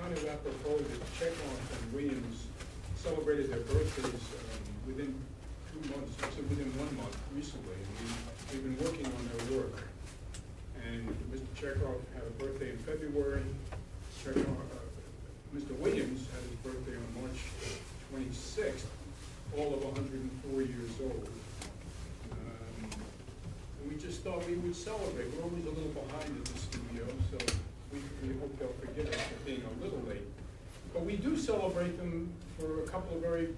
kind of apropos that Chekhov and Williams celebrated their birthdays within 2 months, actually within 1 month recently. And we've been working on their work. And Mr. Chekhov had a birthday in February. Mr. Williams had his birthday on March 26th, all of 104 years old. And we just thought we would celebrate. We're always a little behind at the studio, so we hope they'll forgive us for being a little late. But we do celebrate them for a couple of very,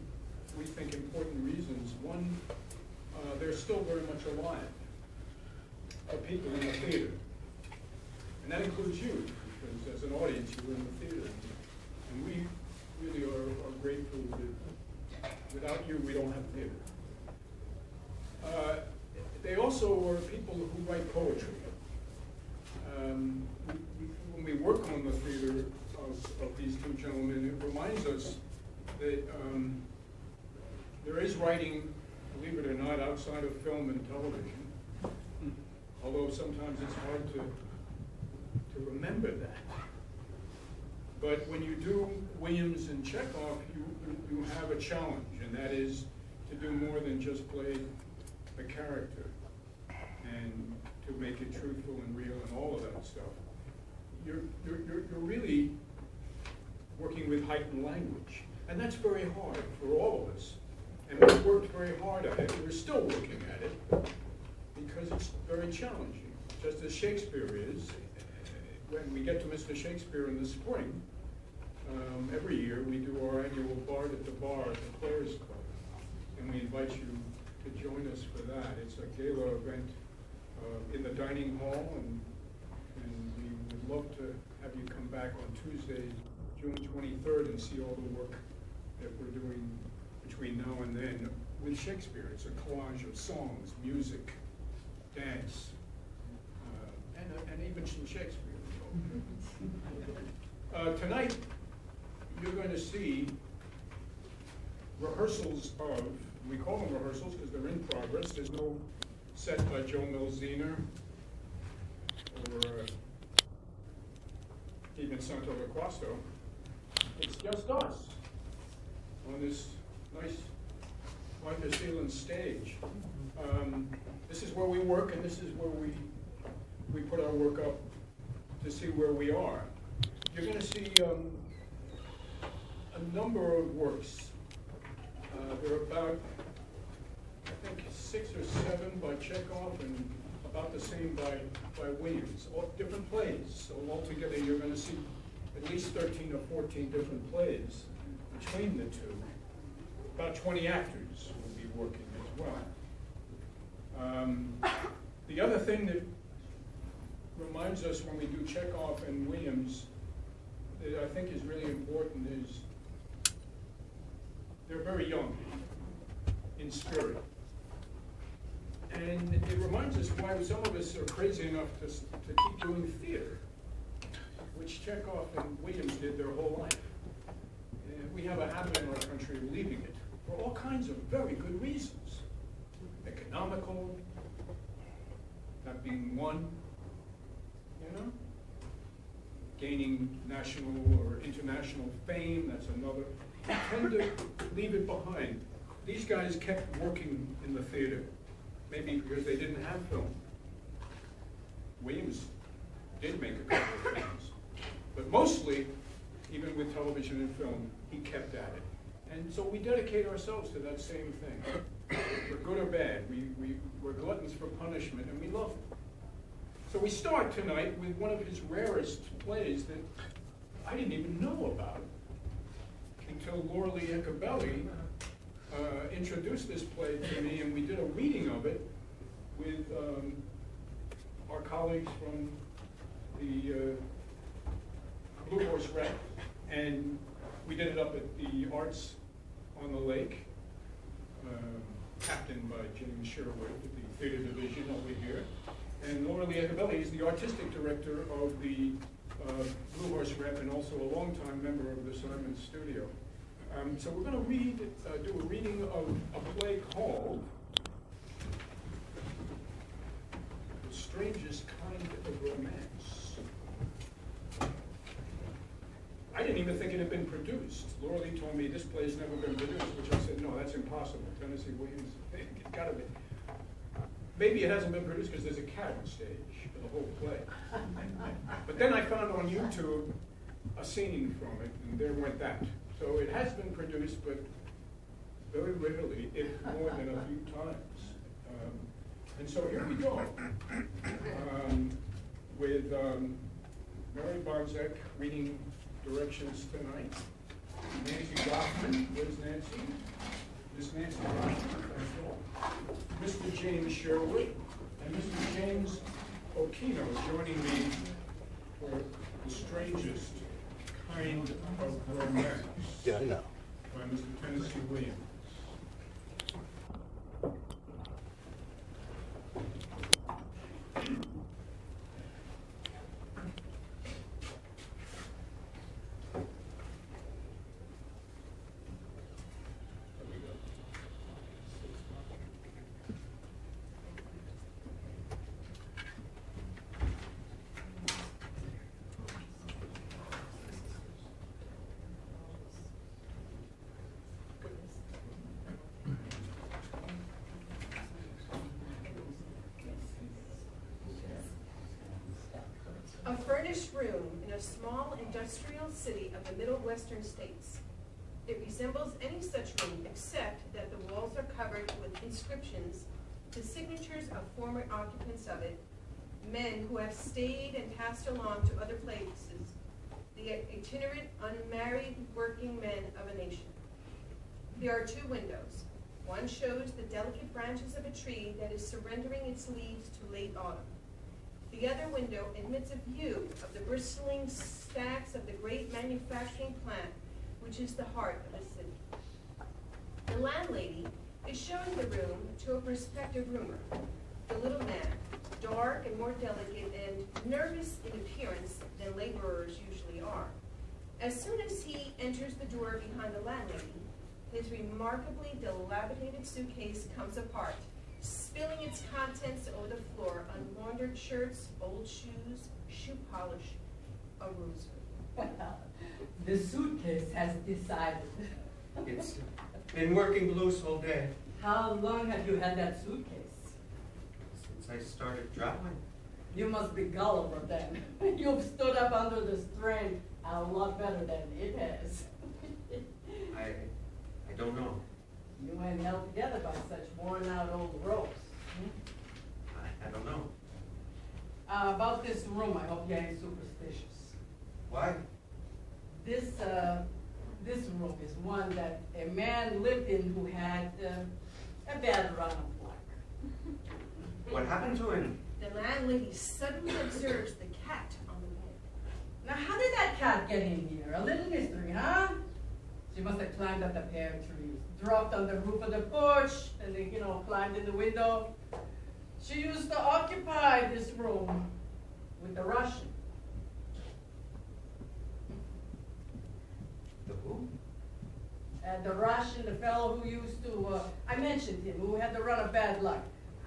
we think, important reasons. One, they're still very much alive. People in the theater. And that includes you, because as an audience, you're in the theater. And we really are grateful that without you, we don't have theater. They also are people who write poetry. When we work on the theater of these two gentlemen, it reminds us that there is writing, believe it or not, outside of film and television. Although sometimes it's hard to remember that. But when you do Williams and Chekhov, you have a challenge, and that is to do more than just play the character and to make it truthful and real and all of that stuff. You're really working with heightened language, and that's very hard for all of us. And we've worked very hard at it, and we're still working at it, because it's very challenging, just as Shakespeare is. When we get to Mr. Shakespeare in the spring, every year we do our annual Bard at the Bar at the Players Club, and we invite you to join us for that. It's a gala event in the dining hall, and we would love to have you come back on Tuesday, June 23rd, and see all the work that we're doing between now and then with Shakespeare. It's a collage of songs, music, dance, and even some Shakespeare. Tonight, you're going to see rehearsals of, we call them rehearsals because they're in progress. There's no set by Joe Milziner or even Santo Laquasto. It's just us on this nice Arthur Seeland stage. This is where we work, and this is where we put our work up to see where we are. You're going to see a number of works. There are about, I think, 6 or 7 by Chekhov and about the same by Williams. All different plays. So altogether, you're going to see at least 13 or 14 different plays between the two. About 20 actors will be working as well. The other thing that reminds us when we do Chekhov and Williams that I think is really important is they're very young in spirit. And it reminds us why some of us are crazy enough to keep doing theater, which Chekhov and Williams did their whole life. And we have a habit in our country of leaving it for all kinds of very good reasons. Economical, not being one, you know? Gaining national or international fame, that's another. We tend to leave it behind. These guys kept working in the theater, maybe because they didn't have film. Williams did make a couple of things, but mostly, even with television and film, he kept at it. And so we dedicate ourselves to that same thing. For good or bad, we're gluttons for punishment, and we love it. So we start tonight with one of his rarest plays that I didn't even know about until Laura Lee Ecabelli introduced this play to me, and we did a reading of it with our colleagues from the Blue Horse Rep, and we did it up at the Arts on the Lake, captained by James Sherwood at the theater division over here. And Laura Lee Ecabelli is the artistic director of the Blue Horse Rep and also a longtime member of the Simon Studio. So we're going to do a reading of a play called The Strangest Kind of Romance. I didn't even think it had been produced. Laura Lee told me this play's never been produced, which I said, no, that's impossible. Tennessee Williams, it's gotta be. Maybe it hasn't been produced because there's a cat on stage for the whole play. But then I found on YouTube a scene from it, and there went that. So it has been produced, but very rarely, if more than a few times. And so here we go, with Mary Bonzek reading directions tonight. Nancy Goffman, where's Nancy? Miss Nancy Goffman, Mr. James Sherwood, and Mr. James Okino joining me for The Strangest Kind of Romance. Yeah, I know. By Mr. Tennessee Williams. A furnished room in a small industrial city of the Middle Western states. It resembles any such room except that the walls are covered with inscriptions, the signatures of former occupants of it, men who have stayed and passed along to other places, the itinerant, unmarried working men of a nation. There are two windows. One shows the delicate branches of a tree that is surrendering its leaves to late autumn. The other window admits a view of the bristling stacks of the great manufacturing plant, which is the heart of the city. The landlady is showing the room to a prospective roomer, the little man, dark and more delicate and nervous in appearance than laborers usually are. As soon as he enters the door behind the landlady, his remarkably dilapidated suitcase comes apart, spilling its contents over the floor on laundered shirts, old shoes, shoe polish, a rosary. Well, the suitcase has decided. It's been working loose all day. How long have you had that suitcase? Since I started driving. You must be gullible then. You've stood up under the strain a lot better than it has. I don't know. You ain't held together by such worn out old ropes. I don't know. About this room, I hope you ain't superstitious. Why? This room is one that a man lived in who had a bad run of luck. What happened to him? The landlady suddenly observes the cat on the bed. Now, how did that cat get in here? A little mystery, huh? She must have climbed up the pear trees, dropped on the roof of the porch, and then, climbed in the window. She used to occupy this room with the Russian. The who? The Russian, the fellow who used to, I mentioned him, who had the run of bad luck.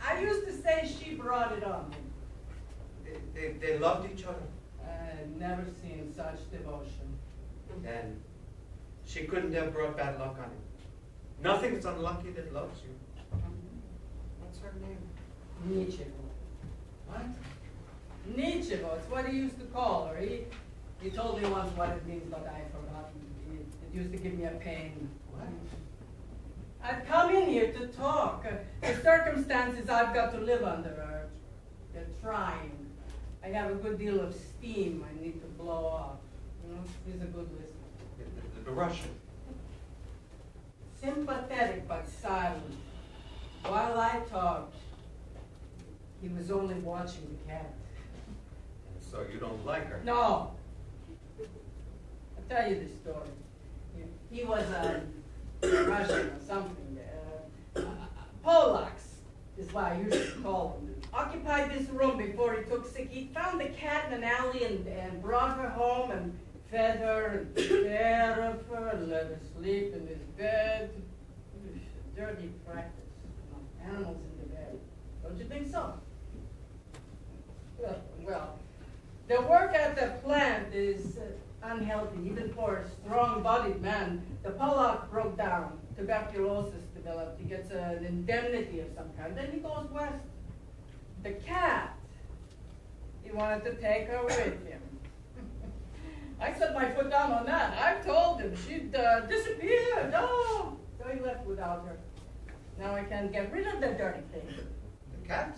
I used to say she brought it on him. They loved each other. I've never seen such devotion. Then she couldn't have brought bad luck on him. Nothing is unlucky that loves you. What's her name? Nichevo. What? Nichevo, it's what he used to call her. He told me once what it means, but I've forgotten. It used to give me a pain. What? I've come in here to talk. The circumstances I've got to live under are, they're trying. I have a good deal of steam I need to blow off. He's a good listener. The Russian. Sympathetic but silent. While I talked, he was only watching the cat. So you don't like her? No. I'll tell you the story. He was a Russian or something. Polacks is what I used to call him. Occupied this room before he took sick. He found the cat in an alley and brought her home and fed her and took care of her and let her sleep in his bed. Dirty practice. Animals in the bed. Don't you think so? Well, the work at the plant is unhealthy, even for a strong-bodied man. The Pollock broke down. Tuberculosis developed. He gets an indemnity of some kind. Then he goes west. The cat, he wanted to take her with him. I set my foot down on that. I told him she'd disappeared. Oh, so he left without her. Now I can't get rid of the dirty thing. The cat?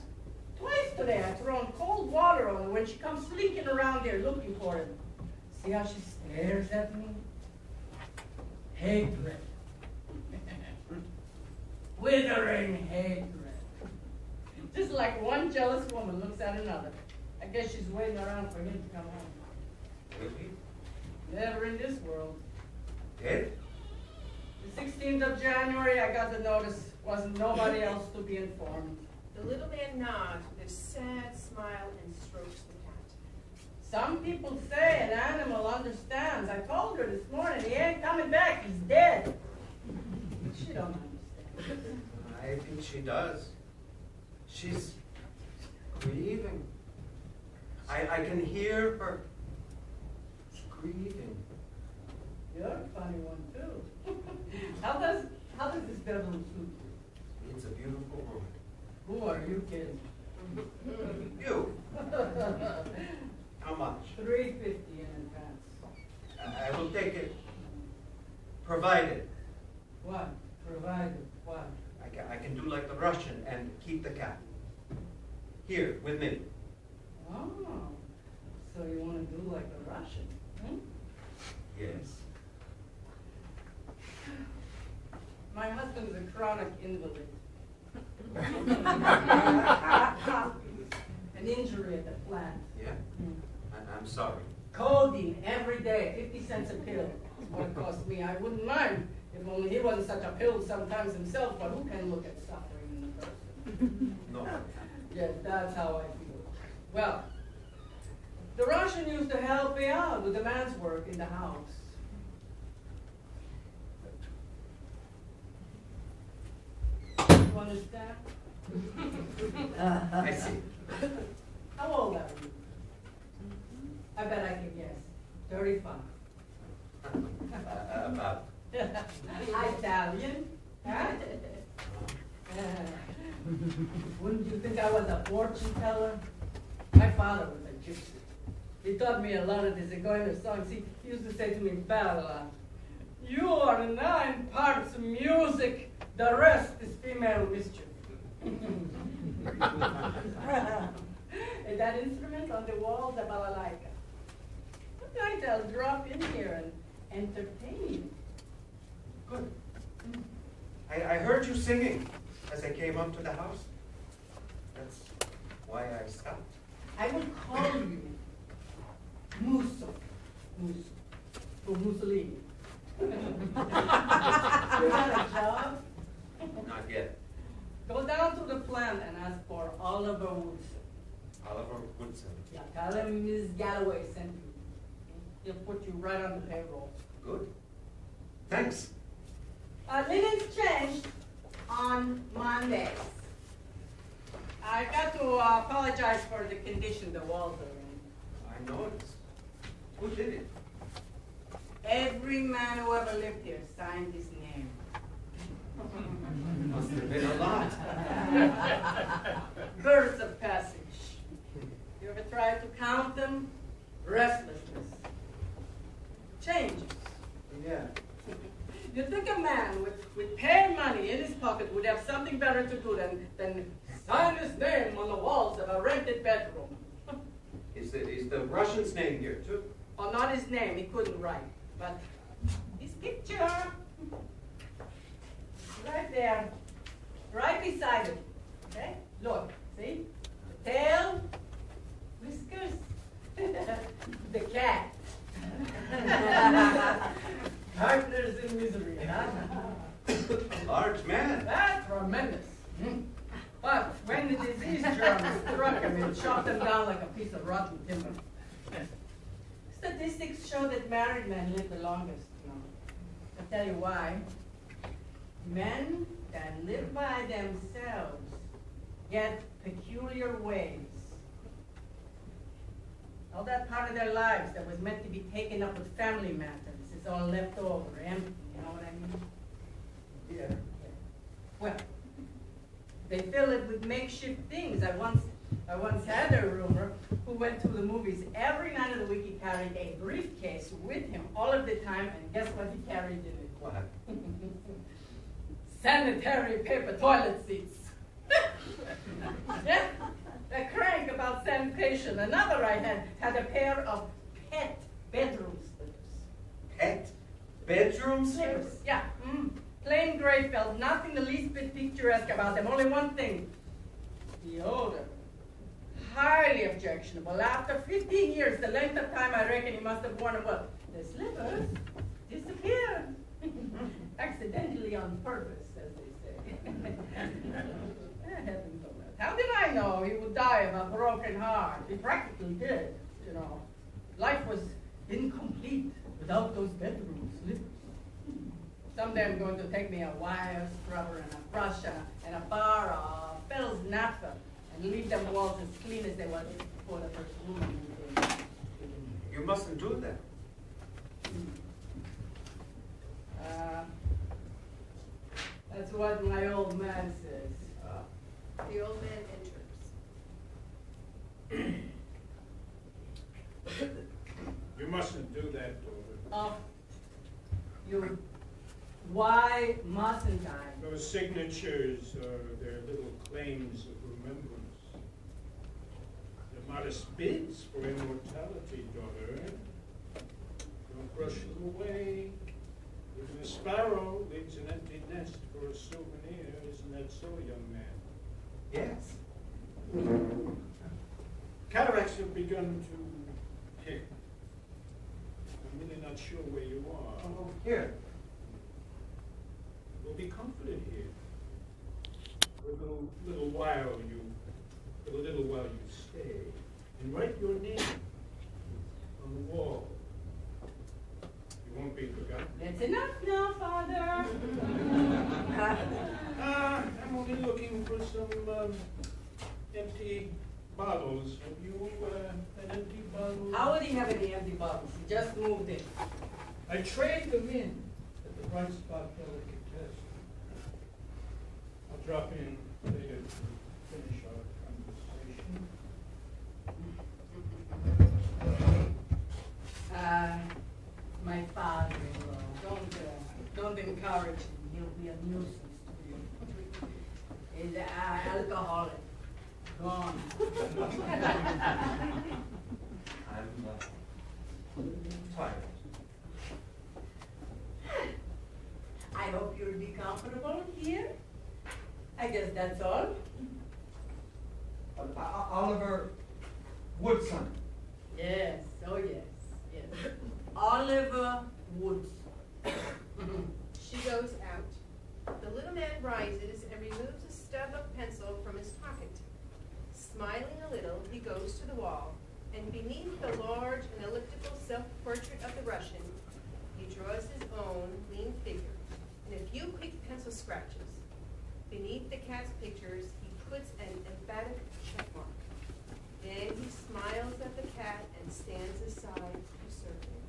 Twice today I've thrown cold water on her when she comes slinking around here looking for him. See how she stares at me? Hatred. Withering hatred. Just like one jealous woman looks at another. I guess she's waiting around for him to come home. Really? Never in this world. Dead? The 16th of January, I got the notice. Wasn't nobody else to be informed. The little man nods with a sad smile and strokes the cat. Some people say an animal understands. I told her this morning, he ain't coming back, he's dead. She don't understand. I think she does. She's grieving. I can hear her grieving. You're a funny one, too. How does this bedroom suit you? It's a beautiful room. Who are you kidding? You. How much? $3.50 in advance. I will take it, provided What? Provided what? I can do like the Russian and keep the cat here with me. Oh, so you want to do like a Russian? Hmm? Yes. My husband's a chronic invalid. An injury at the plant. Yeah? I'm sorry. Codeine every day, 50 cents a pill. That's what it cost me. I wouldn't mind if only he wasn't such a pill sometimes himself, but who can look at suffering in a person? No. Yes, that's how I feel. Well, the Russian used to help me out with the man's work in the house. You understand? I see. How old are you? I bet I can guess. 35. About. Italian? Huh? Wouldn't you think I was a fortune teller? My father was a gypsy. He taught me a lot of the Zigeuner songs. He used to say to me, Bella, you are 9 parts music, the rest is female mischief. And that instrument on the wall, the balalaika. Sometimes I'll drop in here and entertain you. Good. I heard you singing as I came up to the house. That's why I stopped. I will call you Musso. For Mussolini. You got a job? Not yet. Go down to the plant and ask for Oliver Woodson. Oliver Woodson. Yeah, tell him Ms. Galloway sent you. He'll put you right on the payroll. Good. Thanks. Linens changed on Mondays. I got to apologize for the condition the walls are in. I noticed. Who did it? Every man who ever lived here signed his name. Must have been a lot. Birds of passage. You ever tried to count them? Restlessness. Changes. Yeah. You think a man with pay money in his pocket would have something better to do than sign his name on the walls of a rented bedroom? Is the Russian's name here too? Oh, not his name, he couldn't write, but his picture. Right there, right beside it. Okay? Look, see? The tail, whiskers, the cat. Partners in misery, huh? A large man. That's tremendous. But when the disease germ struck him, it chopped him down like a piece of rotten timber. Statistics show that married men live the longest. No. I'll tell you why. Men that live by themselves get peculiar ways. All that part of their lives that was meant to be taken up with family matters is all left over, empty, you know what I mean? Yeah. Well, they fill it with makeshift things. I once had a roomer who went to the movies every night of the week. He carried a briefcase with him all of the time, and guess what he carried in it? What? Sanitary paper toilet seats. Yeah, a crank about sanitation. Another I had a pair of pet bedroom slippers. Pet bedroom Slippers, slippers? yeah. Plain gray felt, nothing the least bit picturesque about them. Only one thing, the odor. Highly objectionable. After 15 years, the length of time I reckon he must have worn them, well, the slippers disappeared. Accidentally on purpose, as they say. Heavens on earth. How did I know he would die of a broken heart? He practically did, you know. Life was incomplete without those bedroom slippers. Someday I'm going to take me a wire scrubber and a brush and a bar of Bell's naphtha and leave them walls as clean as they were before the first woman moved in. You mustn't do that. That's what my old man says. The old man enters. You mustn't do that, daughter. Why mustn't I? Those signatures are their little claims of remembrance. They're modest bids for immortality, daughter. Don't brush them away. Even a sparrow leaves an empty nest for a souvenir. Isn't that so, young man? Yes. Cataracts have begun to hit. I'm really not sure where you are. Oh, here. You'll be comforted here. For a little while you stay. And write your name on the wall. You won't be forgotten. That's enough now, Father. I'm only looking for some empty bottles. Have you an empty bottle? How would he have any empty bottles? He just moved in. I trade them in at the Bright Spot Delicatessen. I'll drop in later to finish our conversation. My father-in-law, don't encourage him. He'll be a nuisance to you. He's an alcoholic. Gone. I'm tired. I hope you'll be comfortable here. I guess that's all. Oliver Woodson. Yes, oh yes, yes. Oliver Woods. She goes out. The little man rises and removes a stub of pencil from his pocket. Smiling a little, he goes to the wall, and beneath the large and elliptical self-portrait of the Russian, he draws his own lean figure and a few quick pencil scratches. Beneath the cat's pictures, he puts an emphatic check mark. Then he smiles at the cat and stands aside to serve him.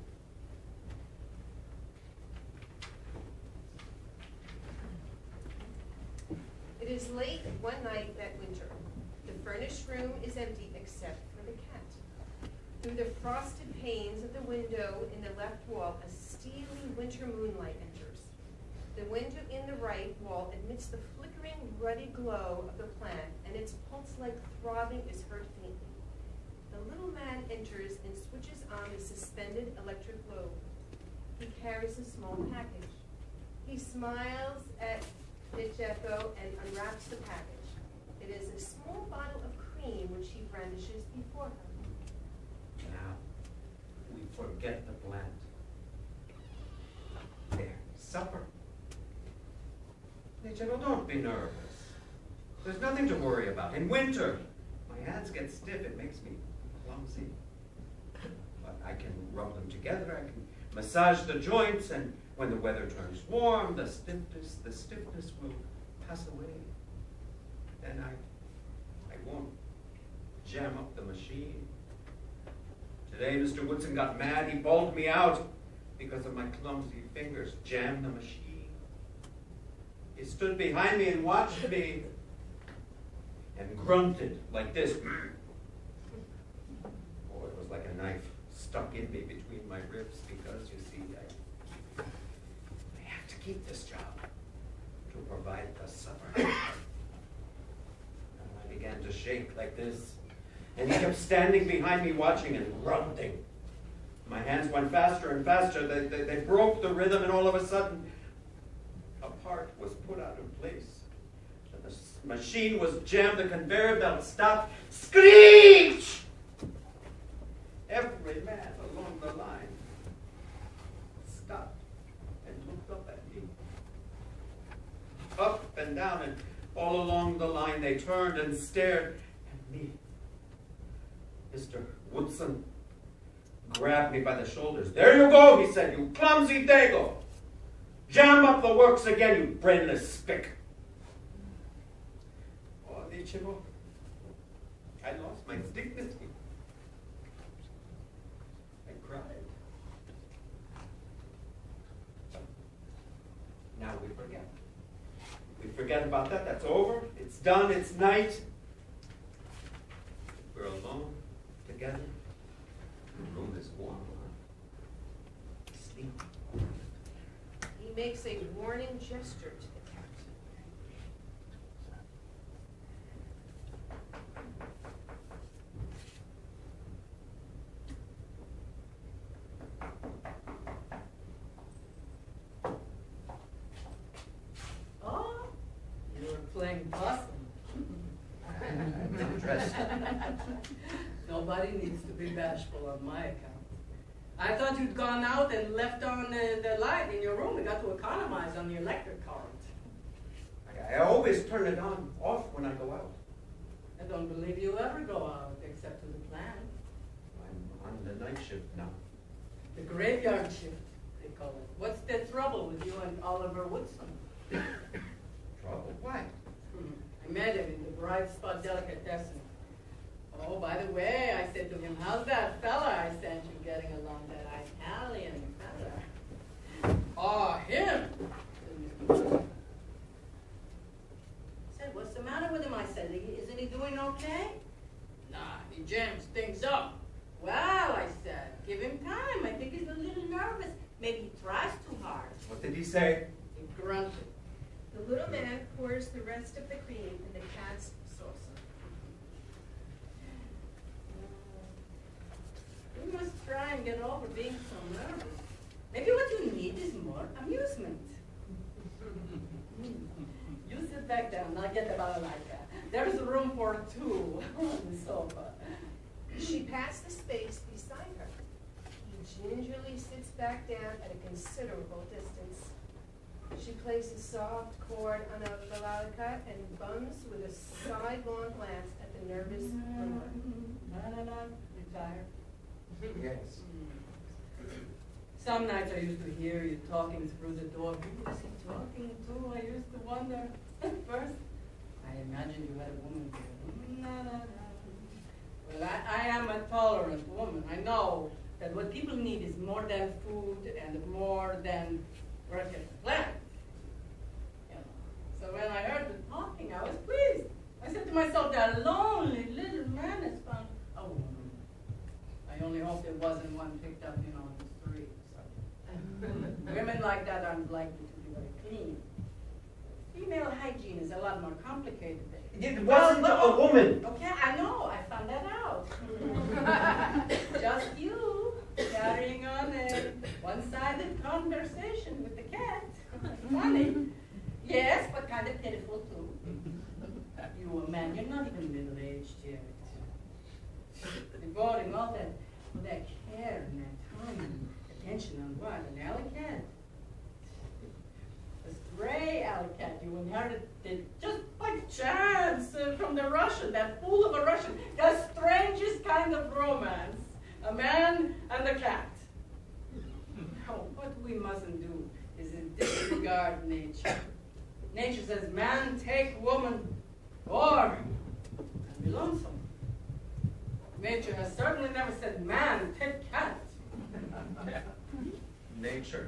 It is late one night that winter. The furnished room is empty except for the cat. Through the frosted panes of the window in the left wall, a steely winter moonlight enters. The window in the right wall admits the flickering, ruddy glow of the plant, and its pulse-like throbbing is heard faintly. The little man enters and switches on the suspended electric globe. He carries a small package. He smiles at Chekhov and unwraps the package. It is a small bottle of cream which he brandishes before her. Now, we forget the plant. There, supper. Chekhov, don't be nervous. There's nothing to worry about. In winter, my hands get stiff. It makes me clumsy. But I can rub them together. I can massage the joints, and when the weather turns warm, the stiffness will pass away. Then I won't jam up the machine. Today, Mr. Woodson got mad. He bawled me out because of my clumsy fingers jammed the machine. He stood behind me and watched me and grunted like this. Oh, it was like a knife stuck in me between my ribs because, you see, I had to keep this job to provide the supper. And I began to shake like this. And he kept standing behind me watching and grunting. My hands went faster and faster. They broke the rhythm, and all of a sudden, a part was put out of place. And the machine was jammed, the conveyor belt stopped. Screech! Every man along the line stopped and looked up at me. Up and down, and all along the line they turned and stared at me. Mr. Woodson grabbed me by the shoulders. There you go, he said, you clumsy dago. Jam up the works again, you brainless spick. Oh, Ichigo, I lost my dignity. I cried. Now we forget. We forget about that. That's over. It's done. It's night. We're alone, together. The room is warm. Sleep. He makes a warning gesture to the cat. Oh, you were playing possum. I'm interested. Nobody needs to be bashful on my account. I thought you'd gone out and left on the light in your room. We got to economize on the electric current. I always turn it off when I go out. I don't believe you'll ever go out except to the plant. I'm on the night shift now. The graveyard shift, they call it. What's the trouble with you and Oliver Woodson? Trouble? Why? I met him in the Bright Spot Delicatessen. Oh, by the way, I said to him, how's that fella I sent you getting along, that Italian fella? Oh, him! I said, what's the matter with him? I said, isn't he doing okay? Nah, he jams things up. Well, I said, give him time. I think he's a little nervous. Maybe he tries too hard. What did he say? He grunted. The little man pours the rest of the cream in the cat's saucer. You must try and get over being so nervous. Maybe what you need is more amusement. You sit back down, I'll get the balalaika. There's room for two on the sofa. She passed the space beside her. He gingerly sits back down at a considerable distance. She places a soft chord on a balalaika and bums with a sidelong glance at the nervous rumor. No, retire. Yes. Some nights I used to hear you talking through the door. Who was he talking to? I used to wonder. First, I imagined you had a woman there. No. Well, I am a tolerant woman. I know that what people need is more than food and more than work at the plant. You know. So when I heard the talking, I was pleased. I said to myself, that lonely little man has found a woman. I only hope there wasn't one picked up, on the street. So. Women like that aren't likely to be very clean. Female hygiene is a lot more complicated. It wasn't a woman. Okay, I know. I found that out. Just you carrying on a one-sided conversation with the cat. Funny. Yes, but kind of pitiful, too. You a man, you're not even middle-aged yet. Devoting all that care and that time and attention on what? An alley cat? A stray alley cat you inherited just by chance from the Russian, that fool of a Russian. The strangest kind of romance. A man and a cat. Oh, what we mustn't do is disregard nature. Nature says, man, take woman, or and be lonesome. Nature has certainly never said man and tit cat. Nature